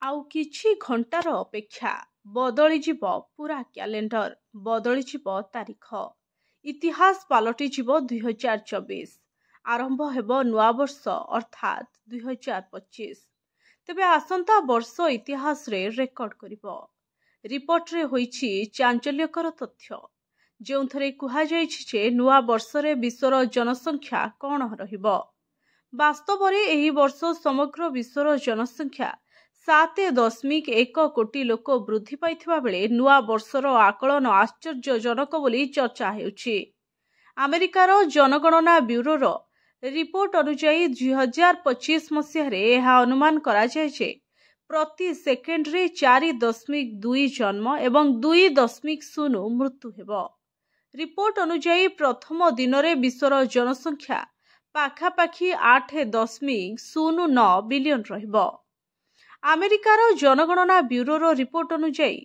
ଆଉ କିଛି ଘଣ୍ଟାର ଅପେକ୍ଷା ବଦଳିଯିବ ପୁରା କ୍ୟାଲେଣ୍ଡର, ବଦଳିଯିବ ତାରିଖ। ଇତିହାସ ପାଲଟିଯିବ 2024। ଆରମ୍ଭ ହେବ ନୂଆବର୍ଷ ଅର୍ଥାତ୍ 2025। ତେବେ ଆସନ୍ତା ବର୍ଷ ଇତିହାସରେ ରେକର୍ଡ କରିବ। ରିପୋର୍ଟରେ ହୋଇଛି ଚାଞ୍ଚଲ୍ୟକର ତଥ୍ୟ, ଯେଉଁଥିରେ କୁହାଯାଇଛି ଯେ ନୂଆ ବର୍ଷରେ ବିଶ୍ୱର ଜନସଂଖ୍ୟା କ'ଣ ରହିବ। ବାସ୍ତବରେ ଏହି ବର୍ଷ ସମଗ୍ର ବିଶ୍ୱର ଜନସଂଖ୍ୟା 7.1 କୋଟି ଲୋକ ବୃଦ୍ଧି ପାଇଥିବା ବେଳେ ନୂଆ ବର୍ଷର ଆକଳନ ଆଶ୍ଚର୍ଯ୍ୟଜନକ ବୋଲି ଚର୍ଚ୍ଚା ହେଉଛି। ଆମେରିକାର ଜନଗଣନା ବ୍ୟୁରୋର ରିପୋର୍ଟ ଅନୁଯାୟୀ 2025 ମସିହାରେ ଏହା ଅନୁମାନ କରାଯାଏ ଯେ ପ୍ରତି ସେକେଣ୍ଡରେ 4.2 ଜନ୍ମ ଏବଂ 2.0 ମୃତ୍ୟୁ ହେବ। ରିପୋର୍ଟ ଅନୁଯାୟୀ ପ୍ରଥମ ଦିନରେ ବିଶ୍ୱର ଜନସଂଖ୍ୟା ପାଖାପାଖି 8.09 ବିଲିୟନ ରହିବ। ଆମେରିକାର ଜନଗଣନା ବ୍ୟୁରୋର ରିପୋର୍ଟ ଅନୁଯାୟୀ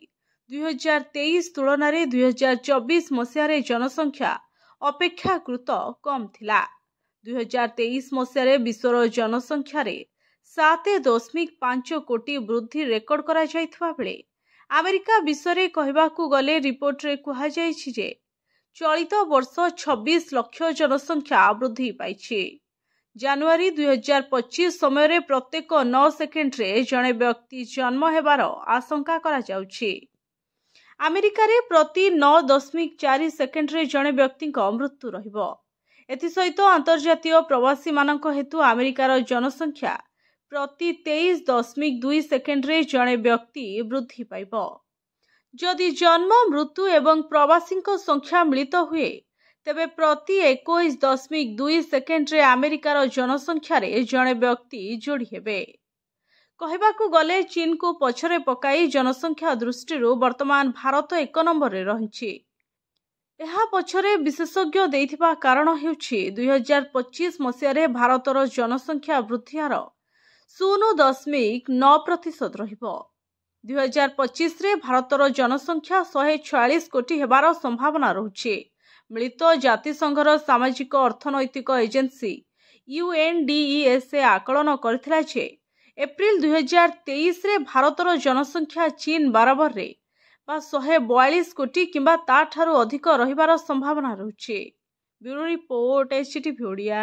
2023 ତୁଳନାରେ 2024 ମସିହାରେ ଜନସଂଖ୍ୟା ଅପେକ୍ଷାକୃତ କମ୍ ଥିଲା। 2023 ମସିହାରେ ବିଶ୍ୱର ଜନସଂଖ୍ୟାରେ 7.5 କୋଟି ବୃଦ୍ଧି ରେକର୍ଡ କରାଯାଇଥିବା ବେଳେ ଆମେରିକା ବିଷୟରେ କହିବାକୁ ଗଲେ ରିପୋର୍ଟରେ କୁହାଯାଇଛି ଯେ ଚଳିତ ବର୍ଷ 26 ଲକ୍ଷ ଜନସଂଖ୍ୟା ବୃଦ୍ଧି ପାଇଛି। ଜାନୁଆରୀ 2025 ସମୟରେ ପ୍ରତ୍ୟେକ 9 ସେକେଣ୍ଡରେ ଜଣେ ବ୍ୟକ୍ତି ଜନ୍ମ ହେବାର ଆଶଙ୍କା କରାଯାଉଛି। ଆମେରିକାରେ ପ୍ରତି 9.4 ସେକେଣ୍ଡରେ ଜଣେ ବ୍ୟକ୍ତିଙ୍କ ମୃତ୍ୟୁ ରହିବ। ଏଥିସହିତ ଅନ୍ତର୍ଜାତୀୟ ପ୍ରବାସୀମାନଙ୍କ ହେତୁ ଆମେରିକାର ଜନସଂଖ୍ୟା ପ୍ରତି 23.2 ସେକେଣ୍ଡରେ ଜଣେ ବ୍ୟକ୍ତି ବୃଦ୍ଧି ପାଇବ। ଯଦି ଜନ୍ମ, ମୃତ୍ୟୁ ଏବଂ ପ୍ରବାସୀଙ୍କ ସଂଖ୍ୟା ମିଳିତ ହୁଏ, ତେବେ ପ୍ରତି 21.2 ସେକେଣ୍ଡରେ ଆମେରିକାର ଜନସଂଖ୍ୟାରେ ଜଣେ ବ୍ୟକ୍ତି ଯୋଡ଼ି ହେବେ। କହିବାକୁ ଗଲେ ଚୀନକୁ ପଛରେ ପକାଇ ଜନସଂଖ୍ୟା ଦୃଷ୍ଟିରୁ ବର୍ତ୍ତମାନ ଭାରତ 1 ନମ୍ବରରେ ରହିଛି। ଏହା ପଛରେ ବିଶେଷଜ୍ଞ ଦେଇଥିବା କାରଣ ହେଉଛି 2025 ମସିହାରେ ଭାରତର ଜନସଂଖ୍ୟା ବୃଦ୍ଧି ହାର 0.9% ରହିବ। 2025ରେ ଭାରତର ଜନସଂଖ୍ୟା 146 କୋଟି ହେବାର ସମ୍ଭାବନା ରହୁଛି। ମିଳିତ ଜାତିସଂଘର ସାମାଜିକ ଅର୍ଥନୈତିକ ଏଜେନ୍ସି UNDESA ଆକଳନ କରିଥିଲା ଯେ ଏପ୍ରିଲ 2023ରେ ଭାରତର ଜନସଂଖ୍ୟା ଚୀନ ବରାବରରେ ବା 142 କୋଟି କିମ୍ବା ତାଠାରୁ ଅଧିକ ରହିବାର ସମ୍ଭାବନା ରହୁଛି। Bureau report, HTV Odia.